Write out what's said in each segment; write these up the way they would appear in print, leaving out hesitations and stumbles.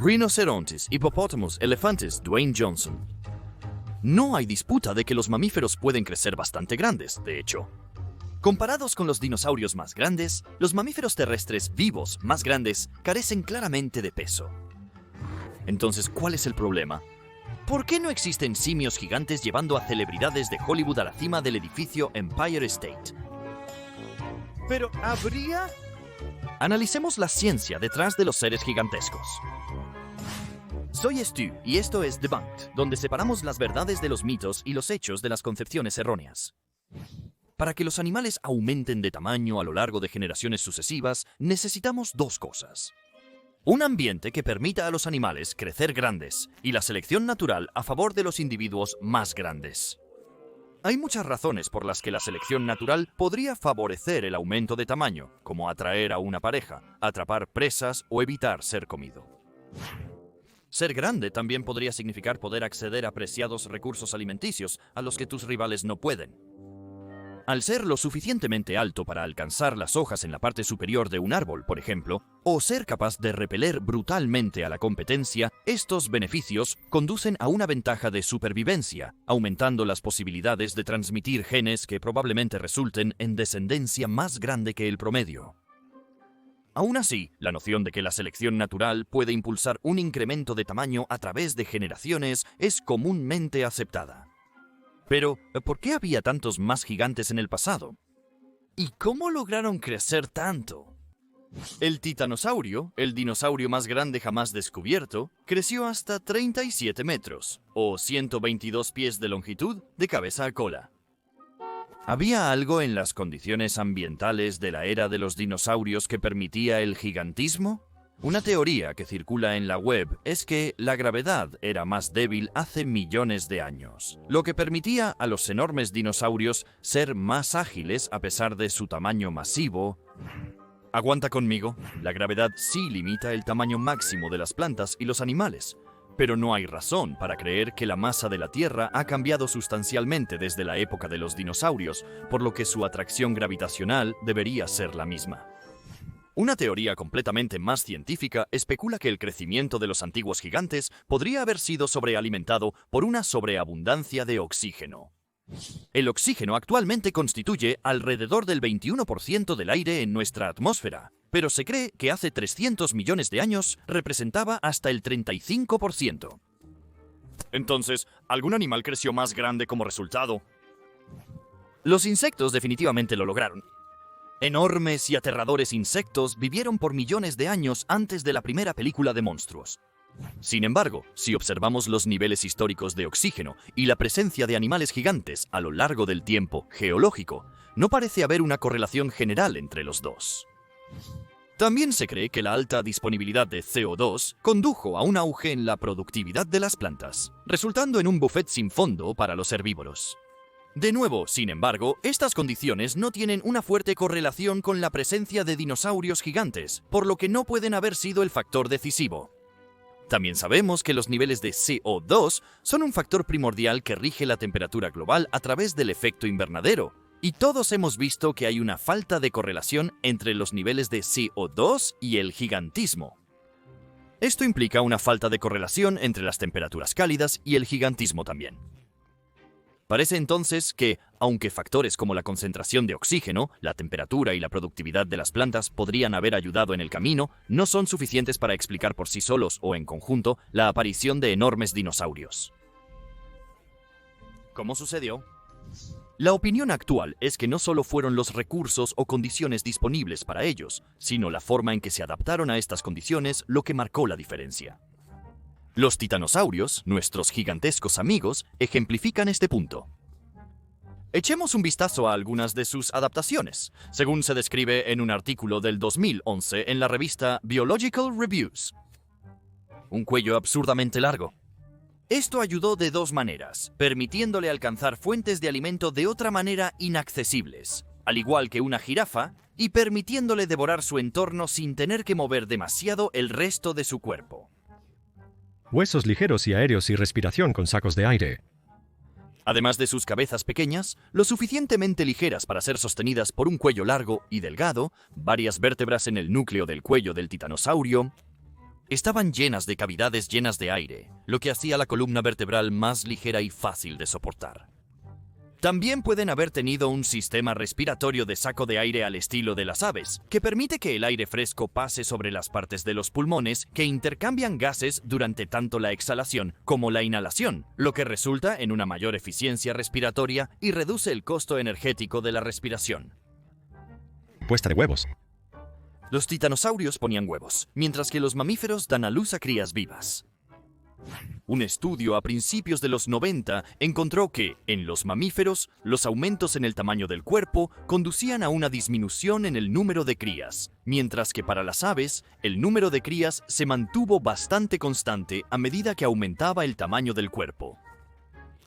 Rinocerontes, hipopótamos, elefantes, Dwayne Johnson. No hay disputa de que los mamíferos pueden crecer bastante grandes, de hecho. Comparados con los dinosaurios más grandes, los mamíferos terrestres vivos más grandes carecen claramente de peso. Entonces, ¿cuál es el problema? ¿Por qué no existen simios gigantes llevando a celebridades de Hollywood a la cima del edificio Empire State? Pero ¿habría? Analicemos la ciencia detrás de los seres gigantescos. Soy Stu y esto es Debunked, donde separamos las verdades de los mitos y los hechos de las concepciones erróneas. Para que los animales aumenten de tamaño a lo largo de generaciones sucesivas, necesitamos dos cosas. Un ambiente que permita a los animales crecer grandes y la selección natural a favor de los individuos más grandes. Hay muchas razones por las que la selección natural podría favorecer el aumento de tamaño, como atraer a una pareja, atrapar presas o evitar ser comido. Ser grande también podría significar poder acceder a preciados recursos alimenticios a los que tus rivales no pueden. Al ser lo suficientemente alto para alcanzar las hojas en la parte superior de un árbol, por ejemplo, o ser capaz de repeler brutalmente a la competencia, estos beneficios conducen a una ventaja de supervivencia, aumentando las posibilidades de transmitir genes que probablemente resulten en descendencia más grande que el promedio. Aún así, la noción de que la selección natural puede impulsar un incremento de tamaño a través de generaciones es comúnmente aceptada. Pero, ¿por qué había tantos más gigantes en el pasado? ¿Y cómo lograron crecer tanto? El titanosaurio, el dinosaurio más grande jamás descubierto, creció hasta 37 metros, o 122 pies de longitud de cabeza a cola. ¿Había algo en las condiciones ambientales de la era de los dinosaurios que permitía el gigantismo? Una teoría que circula en la web es que la gravedad era más débil hace millones de años, lo que permitía a los enormes dinosaurios ser más ágiles a pesar de su tamaño masivo. Aguanta conmigo, la gravedad sí limita el tamaño máximo de las plantas y los animales, pero no hay razón para creer que la masa de la Tierra ha cambiado sustancialmente desde la época de los dinosaurios, por lo que su atracción gravitacional debería ser la misma. Una teoría completamente más científica especula que el crecimiento de los antiguos gigantes podría haber sido sobrealimentado por una sobreabundancia de oxígeno. El oxígeno actualmente constituye alrededor del 21% del aire en nuestra atmósfera, pero se cree que hace 300 millones de años representaba hasta el 35%. Entonces, ¿algún animal creció más grande como resultado? Los insectos definitivamente lo lograron. Enormes y aterradores insectos vivieron por millones de años antes de la primera película de monstruos. Sin embargo, si observamos los niveles históricos de oxígeno y la presencia de animales gigantes a lo largo del tiempo geológico, no parece haber una correlación general entre los dos. También se cree que la alta disponibilidad de CO2 condujo a un auge en la productividad de las plantas, resultando en un buffet sin fondo para los herbívoros. De nuevo, sin embargo, estas condiciones no tienen una fuerte correlación con la presencia de dinosaurios gigantes, por lo que no pueden haber sido el factor decisivo. También sabemos que los niveles de CO2 son un factor primordial que rige la temperatura global a través del efecto invernadero, y todos hemos visto que hay una falta de correlación entre los niveles de CO2 y el gigantismo. Esto implica una falta de correlación entre las temperaturas cálidas y el gigantismo también. Parece entonces que, aunque factores como la concentración de oxígeno, la temperatura y la productividad de las plantas podrían haber ayudado en el camino, no son suficientes para explicar por sí solos o en conjunto la aparición de enormes dinosaurios. ¿Cómo sucedió? La opinión actual es que no solo fueron los recursos o condiciones disponibles para ellos, sino la forma en que se adaptaron a estas condiciones lo que marcó la diferencia. Los titanosaurios, nuestros gigantescos amigos, ejemplifican este punto. Echemos un vistazo a algunas de sus adaptaciones, según se describe en un artículo del 2011 en la revista Biological Reviews. Un cuello absurdamente largo. Esto ayudó de dos maneras, permitiéndole alcanzar fuentes de alimento de otra manera inaccesibles, al igual que una jirafa, y permitiéndole devorar su entorno sin tener que mover demasiado el resto de su cuerpo. Huesos ligeros y aéreos y respiración con sacos de aire. Además de sus cabezas pequeñas, lo suficientemente ligeras para ser sostenidas por un cuello largo y delgado, varias vértebras en el núcleo del cuello del titanosaurio, estaban llenas de cavidades llenas de aire, lo que hacía la columna vertebral más ligera y fácil de soportar. También pueden haber tenido un sistema respiratorio de saco de aire al estilo de las aves, que permite que el aire fresco pase sobre las partes de los pulmones que intercambian gases durante tanto la exhalación como la inhalación, lo que resulta en una mayor eficiencia respiratoria y reduce el costo energético de la respiración. Puesta de huevos. Los titanosaurios ponían huevos, mientras que los mamíferos dan a luz a crías vivas. Un estudio a principios de los 90 encontró que, en los mamíferos, los aumentos en el tamaño del cuerpo conducían a una disminución en el número de crías, mientras que para las aves, el número de crías se mantuvo bastante constante a medida que aumentaba el tamaño del cuerpo.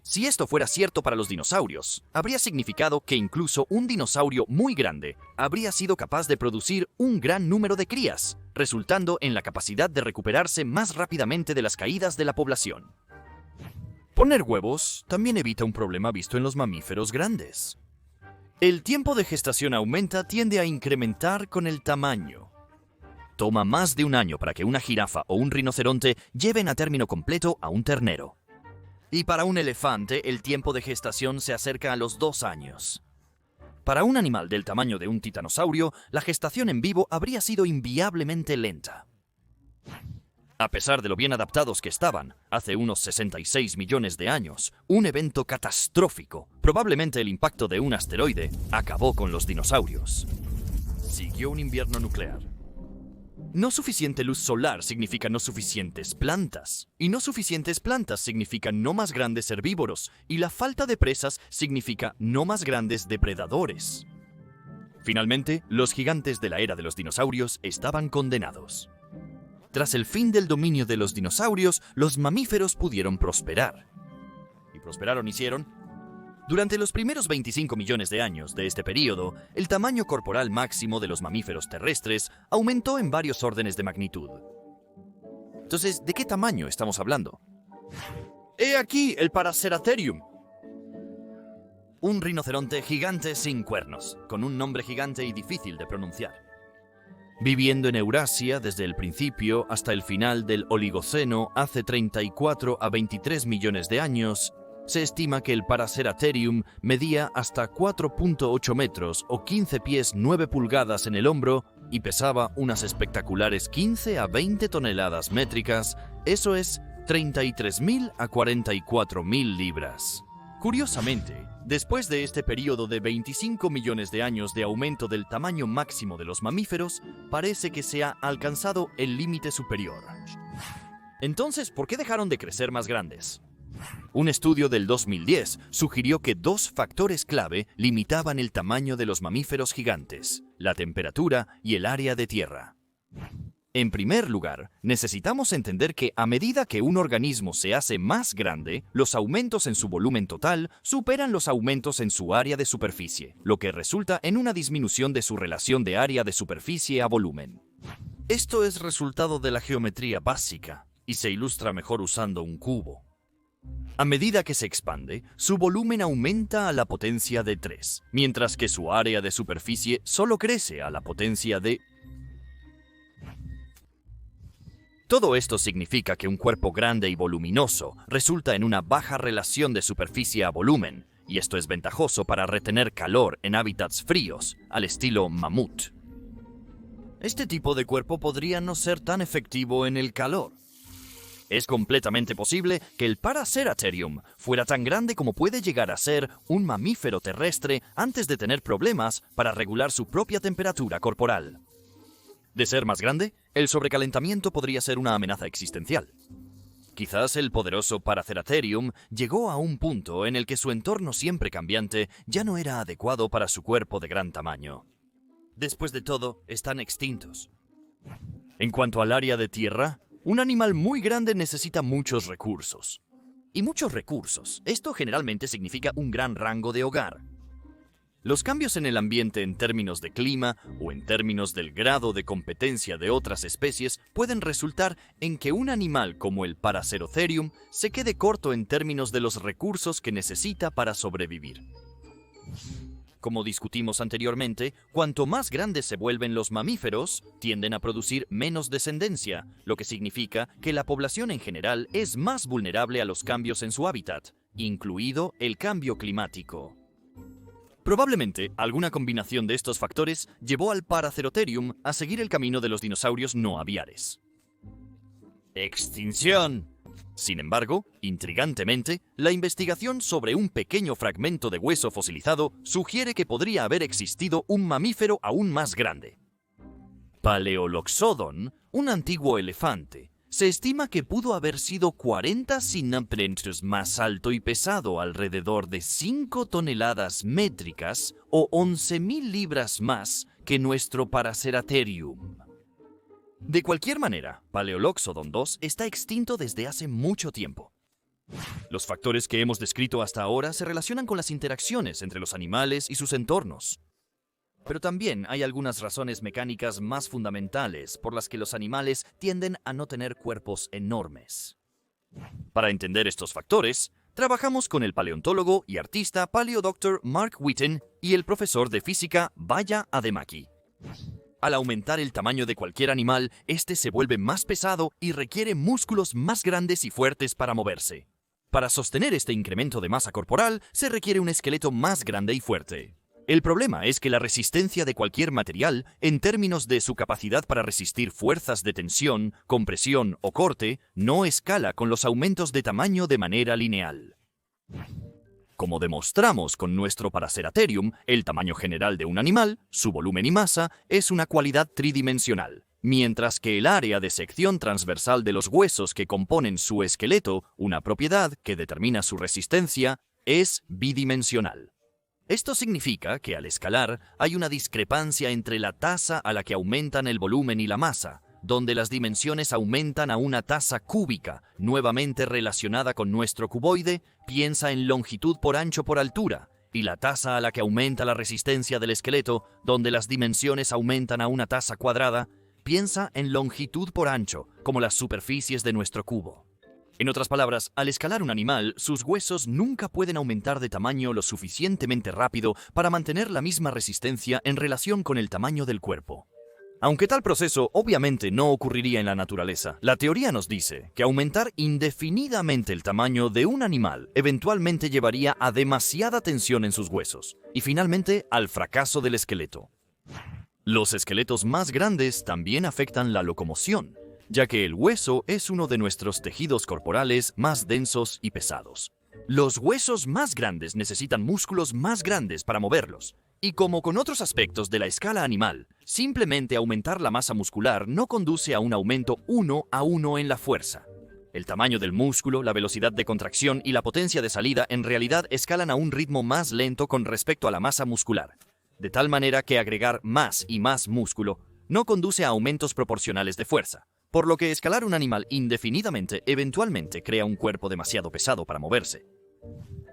Si esto fuera cierto para los dinosaurios, habría significado que incluso un dinosaurio muy grande habría sido capaz de producir un gran número de crías, resultando en la capacidad de recuperarse más rápidamente de las caídas de la población. Poner huevos también evita un problema visto en los mamíferos grandes. El tiempo de gestación tiende a incrementar con el tamaño. Toma más de un año para que una jirafa o un rinoceronte lleven a término completo a un ternero. Y para un elefante, el tiempo de gestación se acerca a los 2 años. Para un animal del tamaño de un titanosaurio, la gestación en vivo habría sido inviablemente lenta. A pesar de lo bien adaptados que estaban, hace unos 66 millones de años, un evento catastrófico, probablemente el impacto de un asteroide, acabó con los dinosaurios. Siguió un invierno nuclear. No suficiente luz solar significa no suficientes plantas, y no suficientes plantas significa no más grandes herbívoros, y la falta de presas significa no más grandes depredadores. Finalmente, los gigantes de la era de los dinosaurios estaban condenados. Tras el fin del dominio de los dinosaurios, los mamíferos pudieron prosperar. Y prosperaron hicieron. Durante los primeros 25 millones de años de este período, el tamaño corporal máximo de los mamíferos terrestres aumentó en varios órdenes de magnitud. Entonces, ¿de qué tamaño estamos hablando? ¡He aquí el Paraceratherium! Un rinoceronte gigante sin cuernos, con un nombre gigante y difícil de pronunciar. Viviendo en Eurasia desde el principio hasta el final del Oligoceno hace 34 a 23 millones de años, se estima que el Paraceratherium medía hasta 4.8 metros o 15 pies 9 pulgadas en el hombro y pesaba unas espectaculares 15 a 20 toneladas métricas, eso es 33.000 a 44.000 libras. Curiosamente, después de este periodo de 25 millones de años de aumento del tamaño máximo de los mamíferos, parece que se ha alcanzado el límite superior. Entonces, ¿por qué dejaron de crecer más grandes? Un estudio del 2010 sugirió que 2 factores clave limitaban el tamaño de los mamíferos gigantes: la temperatura y el área de tierra. En primer lugar, necesitamos entender que a medida que un organismo se hace más grande, los aumentos en su volumen total superan los aumentos en su área de superficie, lo que resulta en una disminución de su relación de área de superficie a volumen. Esto es resultado de la geometría básica y se ilustra mejor usando un cubo. A medida que se expande, su volumen aumenta a la potencia de 3, mientras que su área de superficie solo crece a la potencia de... Todo esto significa que un cuerpo grande y voluminoso resulta en una baja relación de superficie a volumen, y esto es ventajoso para retener calor en hábitats fríos, al estilo mamut. Este tipo de cuerpo podría no ser tan efectivo en el calor. Es completamente posible que el Paraceratherium fuera tan grande como puede llegar a ser un mamífero terrestre antes de tener problemas para regular su propia temperatura corporal. De ser más grande, el sobrecalentamiento podría ser una amenaza existencial. Quizás el poderoso Paraceratherium llegó a un punto en el que su entorno siempre cambiante ya no era adecuado para su cuerpo de gran tamaño. Después de todo, están extintos. En cuanto al área de tierra, un animal muy grande necesita muchos recursos. Y muchos recursos, esto generalmente significa un gran rango de hogar. Los cambios en el ambiente en términos de clima o en términos del grado de competencia de otras especies pueden resultar en que un animal como el Paraceratherium se quede corto en términos de los recursos que necesita para sobrevivir. Como discutimos anteriormente, cuanto más grandes se vuelven los mamíferos, tienden a producir menos descendencia, lo que significa que la población en general es más vulnerable a los cambios en su hábitat, incluido el cambio climático. Probablemente, alguna combinación de estos factores llevó al Paracerotherium a seguir el camino de los dinosaurios no aviares. ¡Extinción! Sin embargo, intrigantemente, la investigación sobre un pequeño fragmento de hueso fosilizado sugiere que podría haber existido un mamífero aún más grande. Paleoloxodon, un antiguo elefante, se estima que pudo haber sido 40 centímetros más alto y pesado, alrededor de 5 toneladas métricas o 11.000 libras más que nuestro Paraceratherium. De cualquier manera, Paleoloxodon 2 está extinto desde hace mucho tiempo. Los factores que hemos descrito hasta ahora se relacionan con las interacciones entre los animales y sus entornos. Pero también hay algunas razones mecánicas más fundamentales por las que los animales tienden a no tener cuerpos enormes. Para entender estos factores, trabajamos con el paleontólogo y artista paleodoctor Mark Witten y el profesor de física Baya Ademaki. Al aumentar el tamaño de cualquier animal, este se vuelve más pesado y requiere músculos más grandes y fuertes para moverse. Para sostener este incremento de masa corporal, se requiere un esqueleto más grande y fuerte. El problema es que la resistencia de cualquier material, en términos de su capacidad para resistir fuerzas de tensión, compresión o corte, no escala con los aumentos de tamaño de manera lineal. Como demostramos con nuestro Paraceratherium, el tamaño general de un animal, su volumen y masa, es una cualidad tridimensional, mientras que el área de sección transversal de los huesos que componen su esqueleto, una propiedad que determina su resistencia, es bidimensional. Esto significa que al escalar hay una discrepancia entre la tasa a la que aumentan el volumen y la masa, donde las dimensiones aumentan a una tasa cúbica, nuevamente relacionada con nuestro cuboide, piensa en longitud por ancho por altura, y la tasa a la que aumenta la resistencia del esqueleto, donde las dimensiones aumentan a una tasa cuadrada, piensa en longitud por ancho, como las superficies de nuestro cubo. En otras palabras, al escalar un animal, sus huesos nunca pueden aumentar de tamaño lo suficientemente rápido para mantener la misma resistencia en relación con el tamaño del cuerpo. Aunque tal proceso obviamente no ocurriría en la naturaleza, la teoría nos dice que aumentar indefinidamente el tamaño de un animal eventualmente llevaría a demasiada tensión en sus huesos y finalmente al fracaso del esqueleto. Los esqueletos más grandes también afectan la locomoción, ya que el hueso es uno de nuestros tejidos corporales más densos y pesados. Los huesos más grandes necesitan músculos más grandes para moverlos. Y como con otros aspectos de la escala animal, simplemente aumentar la masa muscular no conduce a un aumento 1 a 1 en la fuerza. El tamaño del músculo, la velocidad de contracción y la potencia de salida en realidad escalan a un ritmo más lento con respecto a la masa muscular, de tal manera que agregar más y más músculo no conduce a aumentos proporcionales de fuerza, por lo que escalar un animal indefinidamente eventualmente crea un cuerpo demasiado pesado para moverse.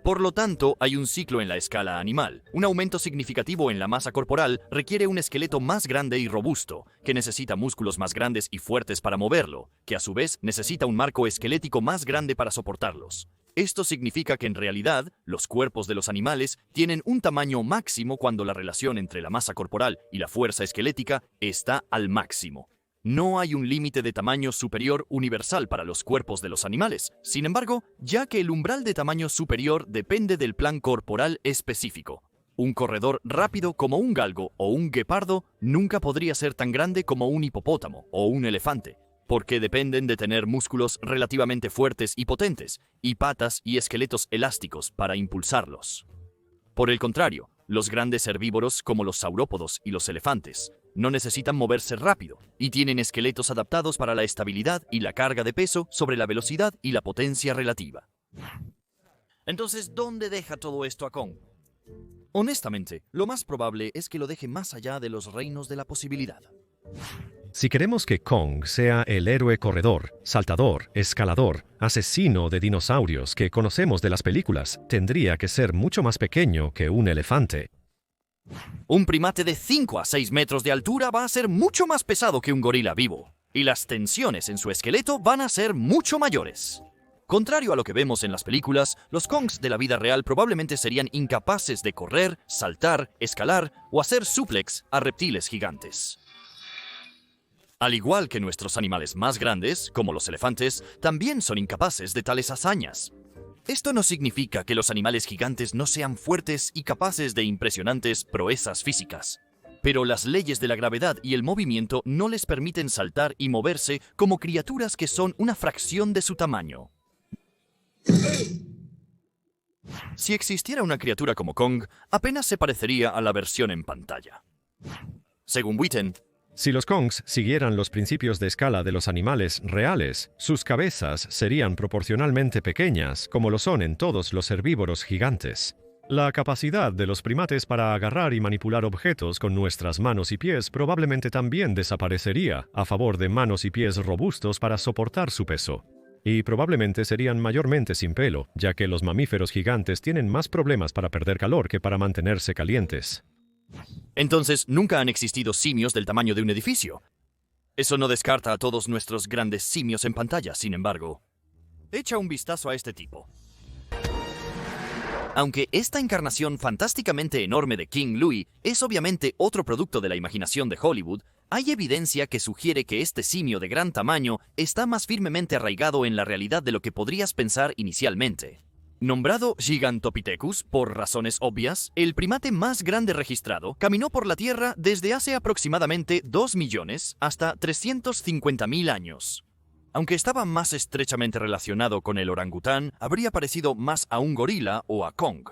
Por lo tanto, hay un ciclo en la escala animal. Un aumento significativo en la masa corporal requiere un esqueleto más grande y robusto, que necesita músculos más grandes y fuertes para moverlo, que a su vez necesita un marco esquelético más grande para soportarlos. Esto significa que en realidad, los cuerpos de los animales tienen un tamaño máximo cuando la relación entre la masa corporal y la fuerza esquelética está al máximo. No hay un límite de tamaño superior universal para los cuerpos de los animales. Sin embargo, ya que el umbral de tamaño superior depende del plan corporal específico. Un corredor rápido como un galgo o un guepardo nunca podría ser tan grande como un hipopótamo o un elefante, porque dependen de tener músculos relativamente fuertes y potentes, y patas y esqueletos elásticos para impulsarlos. Por el contrario, los grandes herbívoros como los saurópodos y los elefantes no necesitan moverse rápido y tienen esqueletos adaptados para la estabilidad y la carga de peso sobre la velocidad y la potencia relativa. Entonces, ¿dónde deja todo esto a Kong? Honestamente, lo más probable es que lo deje más allá de los reinos de la posibilidad. Si queremos que Kong sea el héroe corredor, saltador, escalador, asesino de dinosaurios que conocemos de las películas, tendría que ser mucho más pequeño que un elefante. Un primate de 5 a 6 metros de altura va a ser mucho más pesado que un gorila vivo, y las tensiones en su esqueleto van a ser mucho mayores. Contrario a lo que vemos en las películas, los Kongs de la vida real probablemente serían incapaces de correr, saltar, escalar o hacer suplex a reptiles gigantes. Al igual que nuestros animales más grandes, como los elefantes, también son incapaces de tales hazañas. Esto no significa que los animales gigantes no sean fuertes y capaces de impresionantes proezas físicas, pero las leyes de la gravedad y el movimiento no les permiten saltar y moverse como criaturas que son una fracción de su tamaño. Si existiera una criatura como Kong, apenas se parecería a la versión en pantalla. Según Witten, si los Kongs siguieran los principios de escala de los animales reales, sus cabezas serían proporcionalmente pequeñas, como lo son en todos los herbívoros gigantes. La capacidad de los primates para agarrar y manipular objetos con nuestras manos y pies probablemente también desaparecería a favor de manos y pies robustos para soportar su peso. Y probablemente serían mayormente sin pelo, ya que los mamíferos gigantes tienen más problemas para perder calor que para mantenerse calientes. Entonces, nunca han existido simios del tamaño de un edificio. Eso no descarta a todos nuestros grandes simios en pantalla, sin embargo. Echa un vistazo a este tipo. Aunque esta encarnación fantásticamente enorme de King Louie es obviamente otro producto de la imaginación de Hollywood, hay evidencia que sugiere que este simio de gran tamaño está más firmemente arraigado en la realidad de lo que podrías pensar inicialmente. Nombrado Gigantopithecus por razones obvias, el primate más grande registrado caminó por la Tierra desde hace aproximadamente 2 millones hasta 350.000 años. Aunque estaba más estrechamente relacionado con el orangután, habría parecido más a un gorila o a Kong.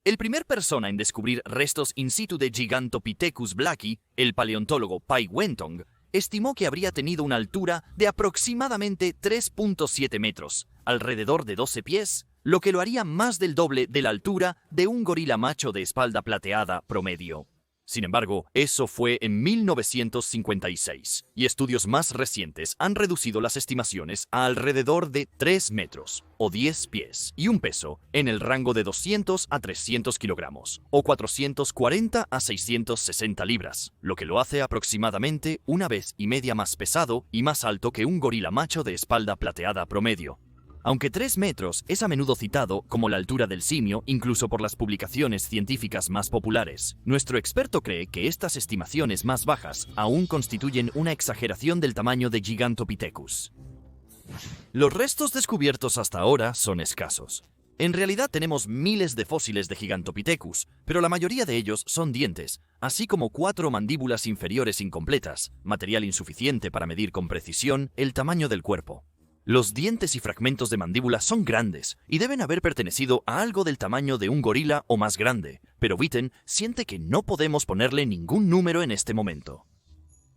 El primer persona en descubrir restos in situ de Gigantopithecus blacki, el paleontólogo Pai Wentong, estimó que habría tenido una altura de aproximadamente 3.7 metros, alrededor de 12 pies, lo que lo haría más del doble de la altura de un gorila macho de espalda plateada promedio. Sin embargo, eso fue en 1956, y estudios más recientes han reducido las estimaciones a alrededor de 3 metros, o 10 pies, y un peso en el rango de 200 a 300 kilogramos, o 440 a 660 libras, lo que lo hace aproximadamente 1,5 veces más pesado y más alto que un gorila macho de espalda plateada promedio. Aunque 3 metros es a menudo citado como la altura del simio, incluso por las publicaciones científicas más populares, nuestro experto cree que estas estimaciones más bajas aún constituyen una exageración del tamaño de Gigantopithecus. Los restos descubiertos hasta ahora son escasos. En realidad tenemos miles de fósiles de Gigantopithecus, pero la mayoría de ellos son dientes, así como 4 mandíbulas inferiores incompletas, material insuficiente para medir con precisión el tamaño del cuerpo. Los dientes y fragmentos de mandíbula son grandes y deben haber pertenecido a algo del tamaño de un gorila o más grande, pero Witten siente que no podemos ponerle ningún número en este momento.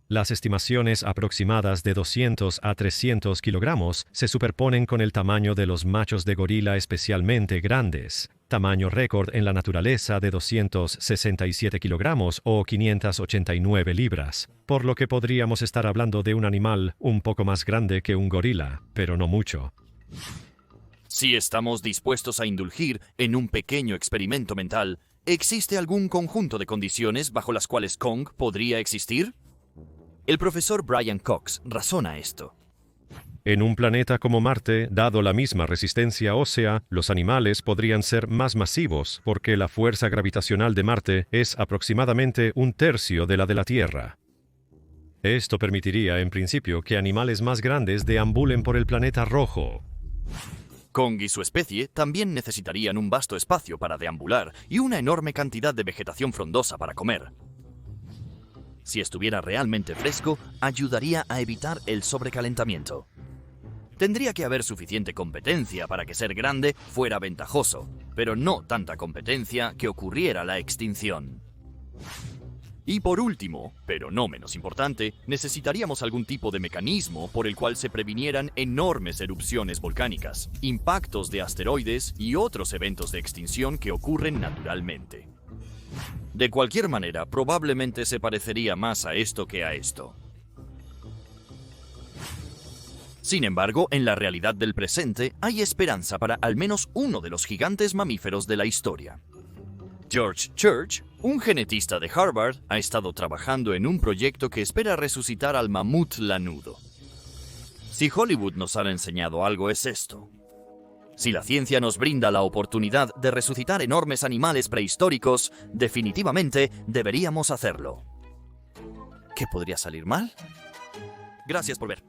Las estimaciones aproximadas de 200 a 300 kilogramos se superponen con el tamaño de los machos de gorila especialmente grandes, tamaño récord en la naturaleza de 267 kilogramos o 589 libras, por lo que podríamos estar hablando de un animal un poco más grande que un gorila, pero no mucho. Si estamos dispuestos a indulgir en un pequeño experimento mental, ¿existe algún conjunto de condiciones bajo las cuales Kong podría existir? El profesor Brian Cox razona esto. En un planeta como Marte, dado la misma resistencia ósea, los animales podrían ser más masivos porque la fuerza gravitacional de Marte es aproximadamente 1/3 de la de la Tierra. Esto permitiría, en principio, que animales más grandes deambulen por el planeta rojo. Kong y su especie también necesitarían un vasto espacio para deambular y una enorme cantidad de vegetación frondosa para comer. Si estuviera realmente fresco, ayudaría a evitar el sobrecalentamiento. Tendría que haber suficiente competencia para que ser grande fuera ventajoso, pero no tanta competencia que ocurriera la extinción. Y por último, pero no menos importante, necesitaríamos algún tipo de mecanismo por el cual se previnieran enormes erupciones volcánicas, impactos de asteroides y otros eventos de extinción que ocurren naturalmente. De cualquier manera, probablemente se parecería más a esto que a esto. Sin embargo, en la realidad del presente hay esperanza para al menos uno de los gigantes mamíferos de la historia. George Church, un genetista de Harvard, ha estado trabajando en un proyecto que espera resucitar al mamut lanudo. Si Hollywood nos ha enseñado algo es esto. Si la ciencia nos brinda la oportunidad de resucitar enormes animales prehistóricos, definitivamente deberíamos hacerlo. ¿Qué podría salir mal? Gracias por ver.